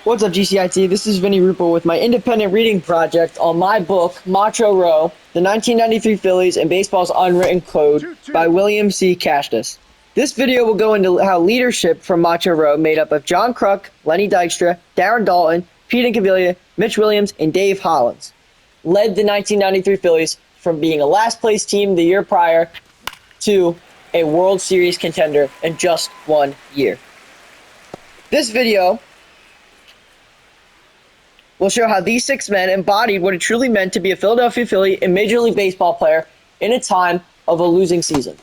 What's up, GCIT? This is Vinny Rupo with my independent reading project on my book, Macho Row, The 1993 Phillies and Baseball's Unwritten Code by William C. Cashtas. This video will go into how leadership from Macho Row, made up of John Kruk, Lenny Dykstra, Darren Daulton, Pete Incaviglia, Mitch Williams, and Dave Hollins, led the 1993 Phillies from being a last-place team the year prior to a World Series contender in just 1 year. This video will show how these 6 men embodied what it truly meant to be a Philadelphia Philly and Major League Baseball player in a time of a losing season,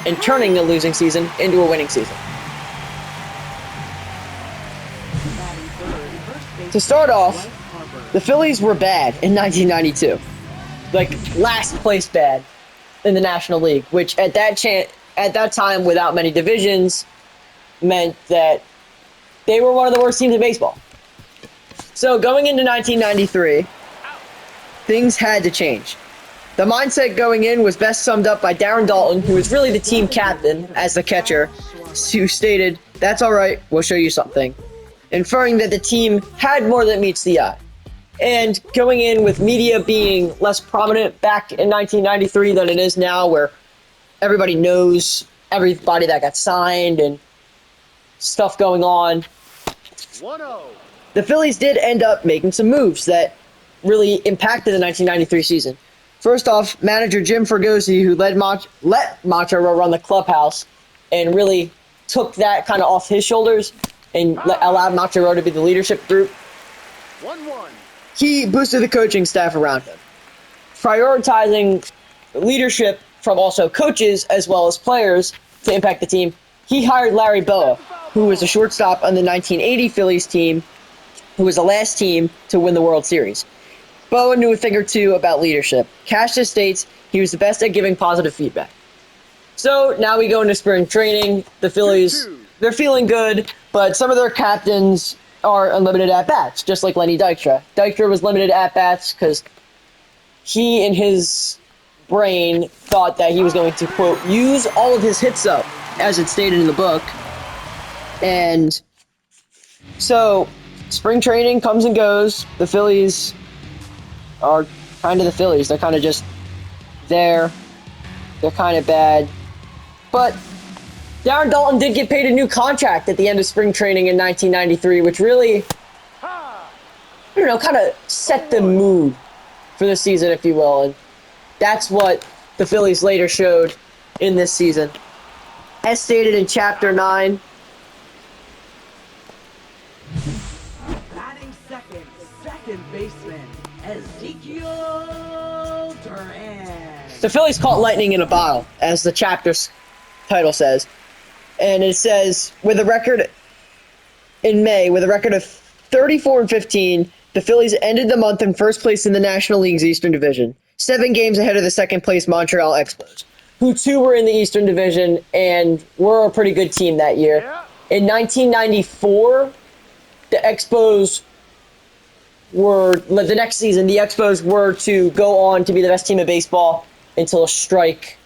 and turning the losing season into a winning season. To start off, the Phillies were bad in 1992. Like, last place bad in the National League, which at that time, without many divisions, meant that they were one of the worst teams in baseball. So going into 1993, things had to change. The mindset going in was best summed up by Darren Daulton, who was really the team captain as the catcher, who stated, "That's all right, we'll show you something," inferring that the team had more than meets the eye. And going in with media being less prominent back in 1993 than it is now, where everybody knows everybody that got signed and stuff going on, 1-0. the Phillies did end up making some moves that really impacted the 1993 season. First off, manager Jim Fregosi, who let Macho Row run the clubhouse and really took that kind of off his shoulders and allowed Macho Row to be the leadership group. 1-1. He boosted the coaching staff around him, prioritizing leadership from also coaches as well as players to impact the team. He hired Larry Boa, who was a shortstop on the 1980 Phillies team, who was the last team to win the World Series. Boa knew a thing or two about leadership. Cashtas states he was the best at giving positive feedback. So now we go into spring training. The Phillies, they're feeling good, but some of their captains are unlimited at-bats, just like Lenny Dykstra. Dykstra was limited at-bats because he, in his brain, thought that he was going to, quote, use all of his hits up, as it's stated in the book. And so spring training comes and goes. The Phillies are kind of the Phillies. They're kind of just there. They're kind of bad. But Darren Daulton did get paid a new contract at the end of spring training in 1993, which really, I don't know, kind of set the mood for the season, if you will. And that's what the Phillies later showed in this season. As stated in Chapter 9, second baseman, Ezekiel Duran. the Phillies caught lightning in a bottle, as the chapter's title says. And it says, with a record in May, with a record of 34-15, the Phillies ended the month in first place in the National League's Eastern Division, 7 games ahead of the second-place Montreal Expos, who too were in the Eastern Division and were a pretty good team that year. In 1994, the Expos were, the next season, the Expos were to go on to be the best team in baseball until a strike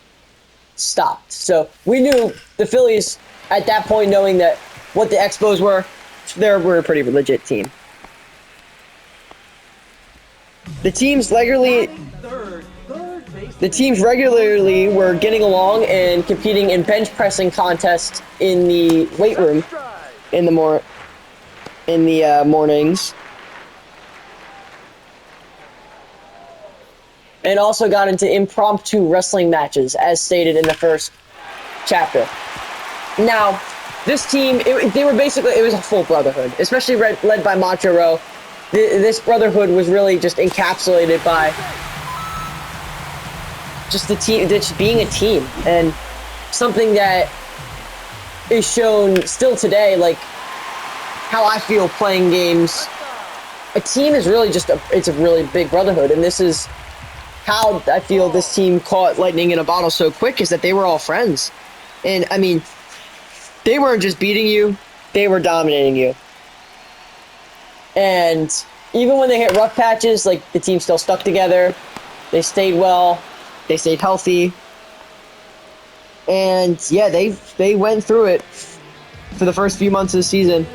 stopped. So we knew the Phillies, at that point, knowing that what the Expos were, they were a pretty legit team. The teams regularly were getting along and competing in bench pressing contests in the weight room in the mornings, and also got into impromptu wrestling matches, as stated in the first chapter. Now, this team, they were basically, it was a full brotherhood, especially led by Macho Row. This brotherhood was really just encapsulated by just the team, just being a team, and something that is shown still today, like how I feel playing games. A team is really just it's a really big brotherhood, and this is how I feel this team caught lightning in a bottle so quick, is that they were all friends. And I mean, they weren't just beating you, they were dominating you. And even when they hit rough patches, like, the team still stuck together. They stayed well. They stayed healthy. And yeah, they went through it for the first few months of the season.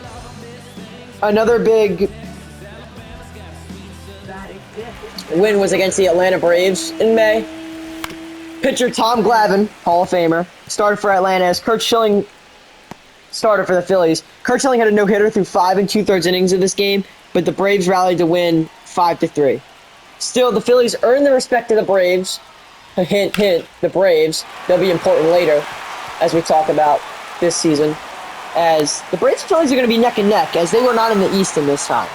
Another big that exists. win was against the Atlanta Braves in May. Pitcher Tom Glavine, Hall of Famer, started for Atlanta as Kurt Schilling started for the Phillies. Kurt Schilling had a no-hitter through 5 2/3 innings of this game, but the Braves rallied to win 5-3. Still, the Phillies earned the respect of the Braves. A hint, hint, the Braves. They'll be important later as we talk about this season. As the Braves and Phillies are going to be neck and neck, as they were not in the East in this time.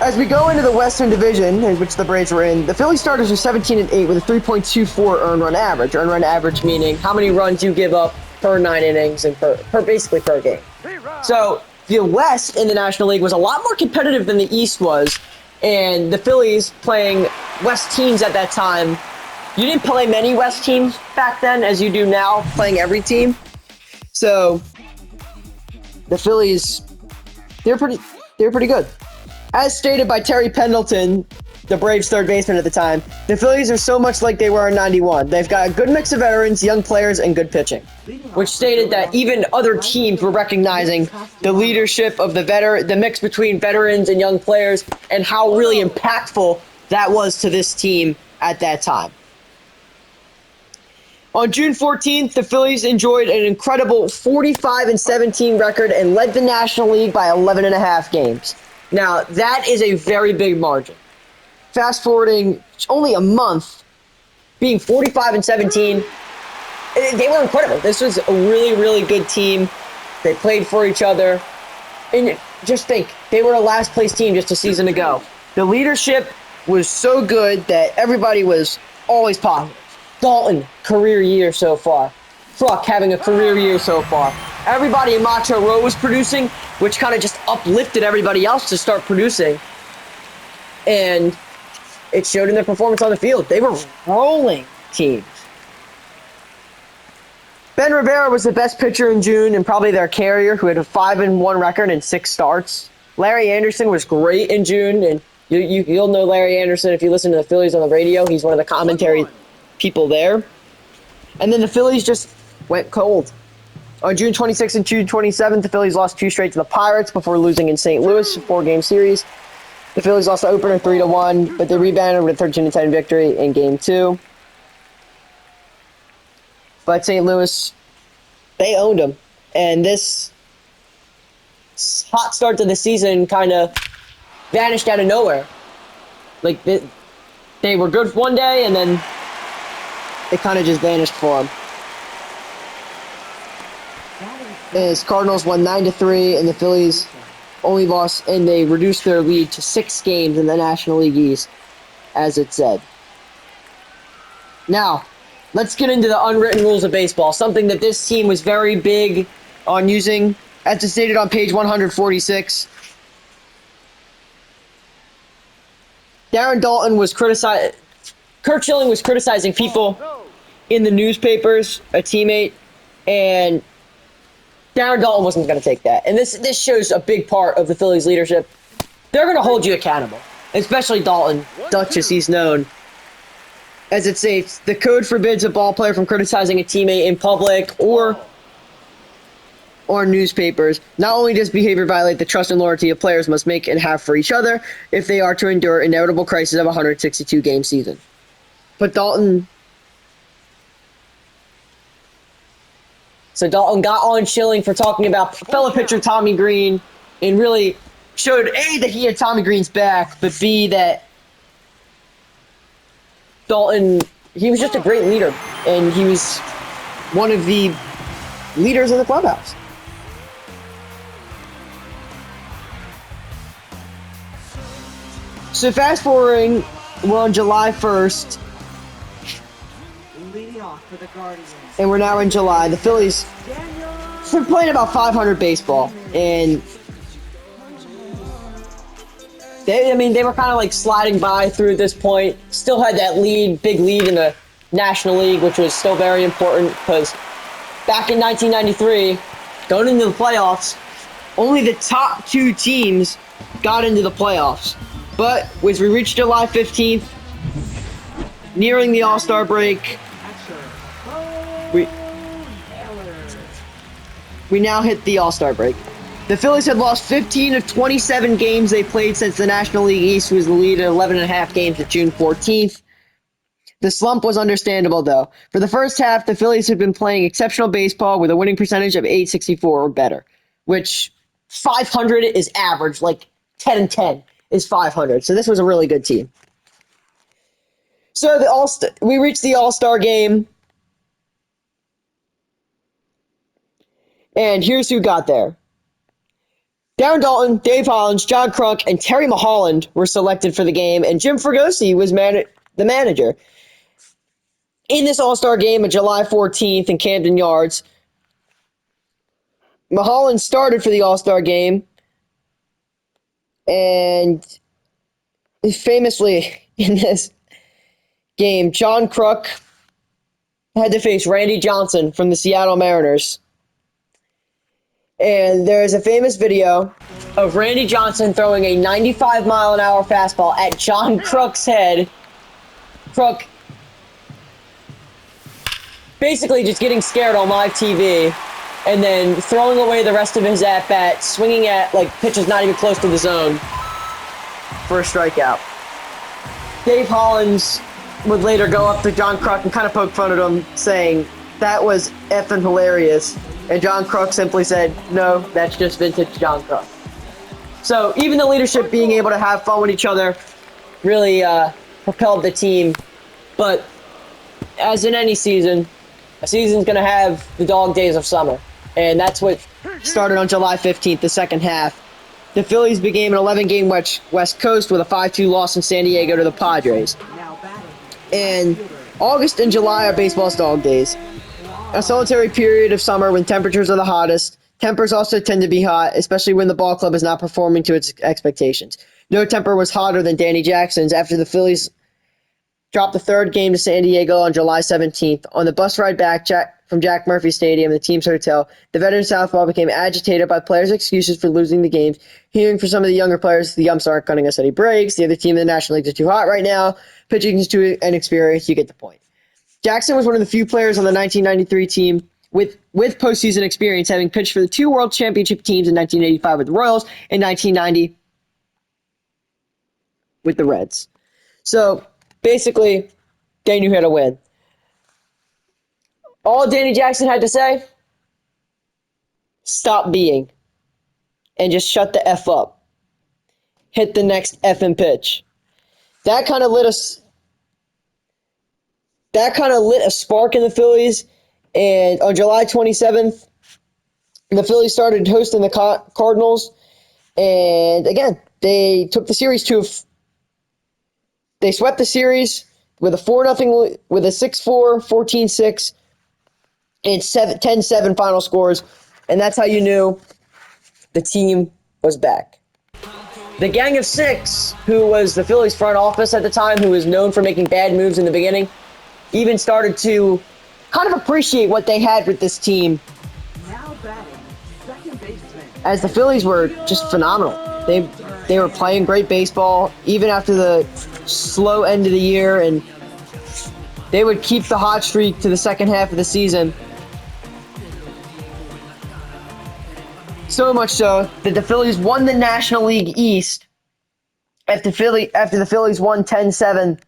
As we go into the Western Division, in which the Braves were in, the Phillies starters are 17-8 with a 3.24 earned run average. Earned run average meaning how many runs you give up per 9 innings and per basically per game. So the West in the National League was a lot more competitive than the East was, and the Phillies playing West teams at that time. You didn't play many West teams back then as you do now, playing every team. So the Phillies, they're pretty good. As stated by Terry Pendleton, the Braves' third baseman at the time, the Phillies are so much like they were in '91. They've got a good mix of veterans, young players, and good pitching. Which stated that even other teams were recognizing the leadership of the mix between veterans and young players, and how really impactful that was to this team at that time. On June 14th, the Phillies enjoyed an incredible 45-17 record and led the National League by 11.5 games. Now, that is a very big margin. Fast forwarding only a month, being 45-17, they were incredible. This was a really, really good team. They played for each other. And just think, they were a last place team just a season ago. The leadership was so good that everybody was always positive. Dalton, career year so far. Fruck having a career year so far. Everybody in Macho Row was producing, which kind of just uplifted everybody else to start producing. And it showed in their performance on the field. They were rolling teams. Ben Rivera was the best pitcher in June and probably their carrier, who had a 5-1 record and 6 starts. Larry Anderson was great in June, and you'll know Larry Anderson if you listen to the Phillies on the radio. He's one of the commentary people there. And then the Phillies just went cold. On June 26th and June 27th, the Phillies lost 2 straight to the Pirates before losing in St. Louis, a 4-game series. The Phillies lost the opener 3-1, but they rebounded with a 13-10 victory in Game 2. But St. Louis, they owned them. And this hot start to the season kind of vanished out of nowhere. Like, they were good one day, and then it kind of just vanished for them. As Cardinals won 9-3, and the Phillies only lost, and they reduced their lead to 6 games in the National League East, as it said. Now, let's get into the unwritten rules of baseball, something that this team was very big on using, as it's stated on page 146. Darren Daulton was criticized. Kurt Schilling was criticizing people in the newspapers, a teammate, and Darren Daulton wasn't going to take that. And this shows a big part of the Phillies' leadership. They're going to hold you accountable, especially Daulton, Dutch as he's known. As it states, the code forbids a ball player from criticizing a teammate in public or newspapers. Not only does behavior violate the trust and loyalty of players must make and have for each other if they are to endure inevitable crisis of a 162-game season. But Daulton... So Daulton got on Schilling for talking about fellow pitcher Tommy Green and really showed, A, that he had Tommy Green's back, but B, that Daulton, he was just a great leader, and he was one of the leaders of the clubhouse. So fast forwarding, we're on July 1st, Leading off for the Guardians. and we're now in July. The Phillies been playing about 500 baseball, and they were kind of like sliding by through this point. Still had that big lead in the National League, which was still very important because back in 1993, going into the playoffs, only the top 2 teams got into the playoffs. But as we reached July 15th, nearing the All-Star break, we now hit the All-Star break. The Phillies had lost 15 of 27 games they played since the National League East was the lead at 11.5 games at June 14th. The slump was understandable, though. For the first half, the Phillies had been playing exceptional baseball with a winning percentage of .864 or better, which 500 is average, like 10 and 10 is 500. So this was a really good team. So we reached the All-Star game, and here's who got there. Darren Daulton, Dave Hollins, John Kruk, and Terry Mulholland were selected for the game, and Jim Fregosi was the manager. In this All-Star game on July 14th in Camden Yards, Mulholland started for the All-Star game, and famously in this game, John Kruk had to face Randy Johnson from the Seattle Mariners. And there's a famous video of Randy Johnson throwing a 95-mile-an-hour fastball at John Kruk's head. Kruk basically just getting scared on live TV and then throwing away the rest of his at-bat, swinging at, like, pitches not even close to the zone for a strikeout. Dave Hollins would later go up to John Kruk and kind of poke fun at him, saying, "That was effing hilarious." And John Kruk simply said, "No, that's just vintage John Kruk." So even the leadership being able to have fun with each other really propelled the team. But as in any season, a season's going to have the dog days of summer. And that's what started on July 15th, the second half. The Phillies became an 11-game West Coast with a 5-2 loss in San Diego to the Padres. And August and July are baseball's dog days. A solitary period of summer when temperatures are the hottest. Tempers also tend to be hot, especially when the ball club is not performing to its expectations. No temper was hotter than Danny Jackson's after the Phillies dropped the third game to San Diego on July 17th. On the bus ride back from Jack Murphy Stadium, the team's hotel, the veteran southpaw became agitated by players' excuses for losing the games. Hearing from some of the younger players, the umps aren't cutting us any breaks. The other team in the National League is too hot right now. Pitching is too inexperienced. You get the point. Jackson was one of the few players on the 1993 team with postseason experience, having pitched for the two World Championship teams in 1985 with the Royals and 1990 with the Reds. So basically, they knew how to win. All Danny Jackson had to say, stop being, and just shut the F up. Hit the next effing pitch. That kind of lit a spark in the Phillies, and on July 27th, the Phillies started hosting the Cardinals, and again, they took the series they swept the series with a 4-0, with a 6-4, 14-6, and 10-7 final scores, and that's how you knew the team was back. The Gang of Six, who was the Phillies front office at the time, who was known for making bad moves in the beginning, even started to kind of appreciate what they had with this team, Now batting, second baseman. as the Phillies were just phenomenal. They were playing great baseball, even after the slow end of the year, and they would keep the hot streak to the second half of the season. So much so that the Phillies won the National League East after the Phillies won 10-7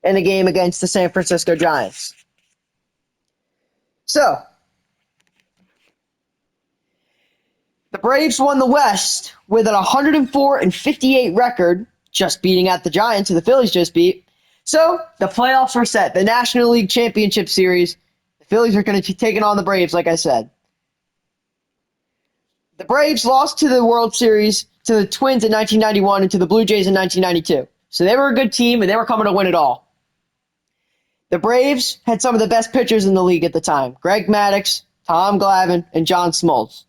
in a game against the San Francisco Giants. So, the Braves won the West with an 104-58 record, just beating out the Giants, who the Phillies just beat. So, the playoffs were set. The National League Championship Series, the Phillies are going to be taking on the Braves, like I said. The Braves lost to the World Series to the Twins in 1991 and to the Blue Jays in 1992. So they were a good team, and they were coming to win it all. The Braves had some of the best pitchers in the league at the time: Greg Maddux, Tom Glavine, and John Smoltz.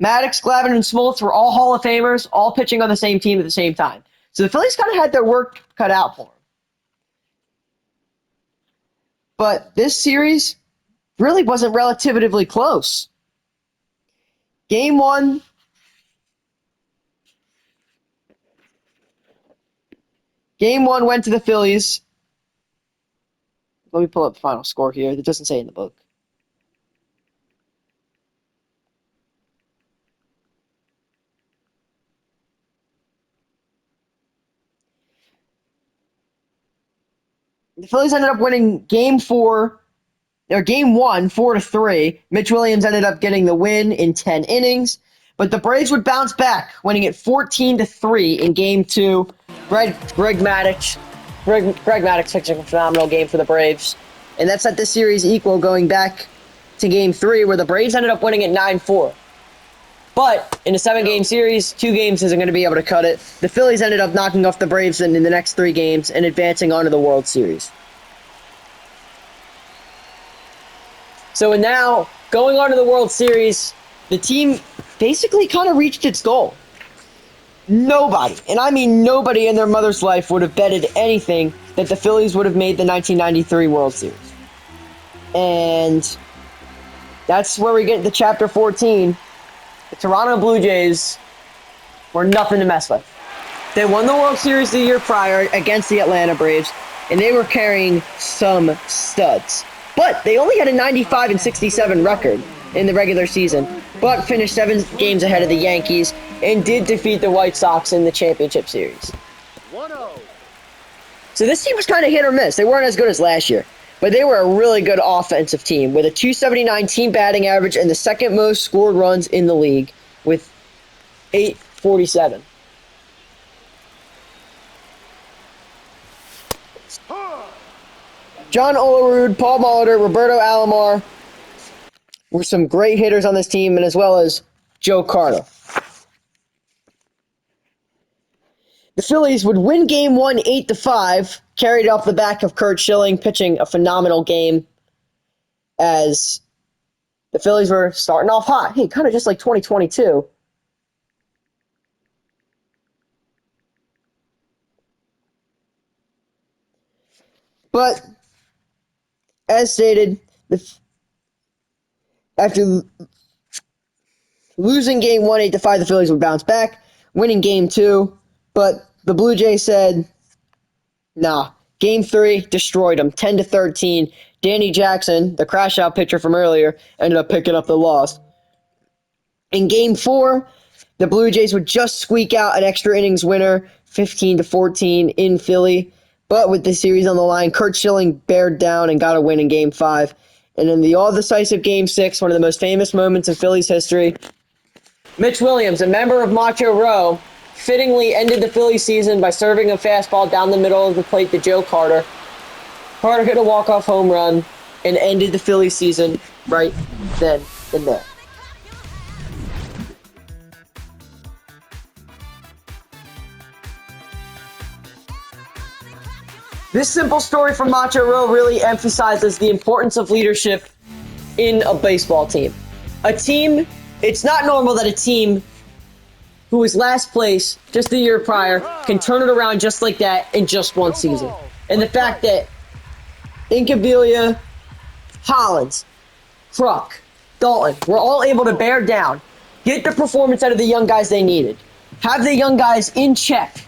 Maddux, Glavine, and Smoltz were all Hall of Famers, all pitching on the same team at the same time. So the Phillies kind of had their work cut out for them. But this series really wasn't relatively close. Game one went to the Phillies. Let me pull up the final score here. It doesn't say in the book. The Phillies ended up winning game 1, 4-3. Mitch Williams ended up getting the win in 10 innings. But the Braves would bounce back, winning it 14-3 in game 2. Greg Maddux pitching a phenomenal game for the Braves. And that set the series equal going back to game 3, where the Braves ended up winning it 9-4. But in a 7-game series, 2 games isn't going to be able to cut it. The Phillies ended up knocking off the Braves in the next 3 games and advancing on to the World Series. So now, going on to the World Series, the team basically kind of reached its goal. Nobody, and I mean nobody in their mother's life, would have betted anything that the Phillies would have made the 1993 World Series. And that's where we get to Chapter 14. The Toronto Blue Jays were nothing to mess with. They won the World Series the year prior against the Atlanta Braves, and they were carrying some studs. But they only had a 95-67 record in the regular season, but finished 7 games ahead of the Yankees and did defeat the White Sox in the championship series. 1-0. So this team was kind of hit or miss. They weren't as good as last year, but they were a really good offensive team with a .279 team batting average and the second most scored runs in the league with 847. John Olerud, Paul Molitor, Roberto Alomar were some great hitters on this team, and as well as Joe Carter. The Phillies would win Game 1 8-5, carried off the back of Curt Schilling pitching a phenomenal game as the Phillies were starting off hot. Hey, kind of just like 2022. But, as stated, after losing Game 1 8-5, the Phillies would bounce back, winning Game 2. But the Blue Jays said, nah. Game 3 destroyed them, 10-13. Danny Jackson, the crash-out pitcher from earlier, ended up picking up the loss. In Game 4, the Blue Jays would just squeak out an extra innings winner, 15-14 in Philly. But with the series on the line, Curt Schilling bared down and got a win in Game 5. And in the all-decisive Game 6, one of the most famous moments in Phillies history, Mitch Williams, a member of Macho Row, fittingly ended the Phillies season by serving a fastball down the middle of the plate to Joe Carter. Carter hit a walk-off home run and ended the Phillies season right then and there. This simple story from Macho Row really emphasizes the importance of leadership in a baseball team. It's not normal that a team who was last place just the year prior can turn it around just like that in just one season. And the fact that Incaviglia, Hollins, Kruk, Dalton were all able to bear down, get the performance out of the young guys they needed, have the young guys in check,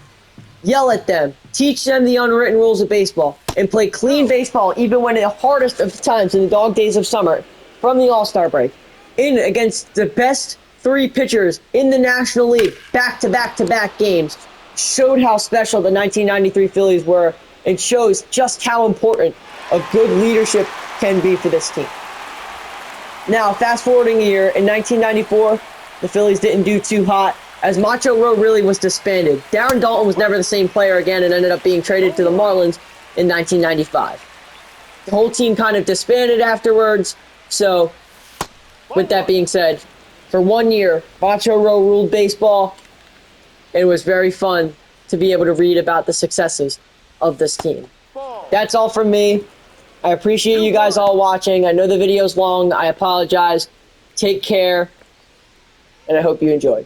yell at them, teach them the unwritten rules of baseball, and play clean baseball even when in the hardest of times in the dog days of summer from the All-Star break, in against the best 3 pitchers in the National League, back-to-back-to-back games, showed how special the 1993 Phillies were and shows just how important a good leadership can be for this team. Now, fast-forwarding a year, in 1994, the Phillies didn't do too hot as Macho Row really was disbanded. Darren Daulton was never the same player again and ended up being traded to the Marlins in 1995. The whole team kind of disbanded afterwards, so with that being said, for 1 year, Macho Row ruled baseball. It was very fun to be able to read about the successes of this team. That's all from me. I appreciate you guys all watching. I know the video's long. I apologize. Take care, and I hope you enjoyed.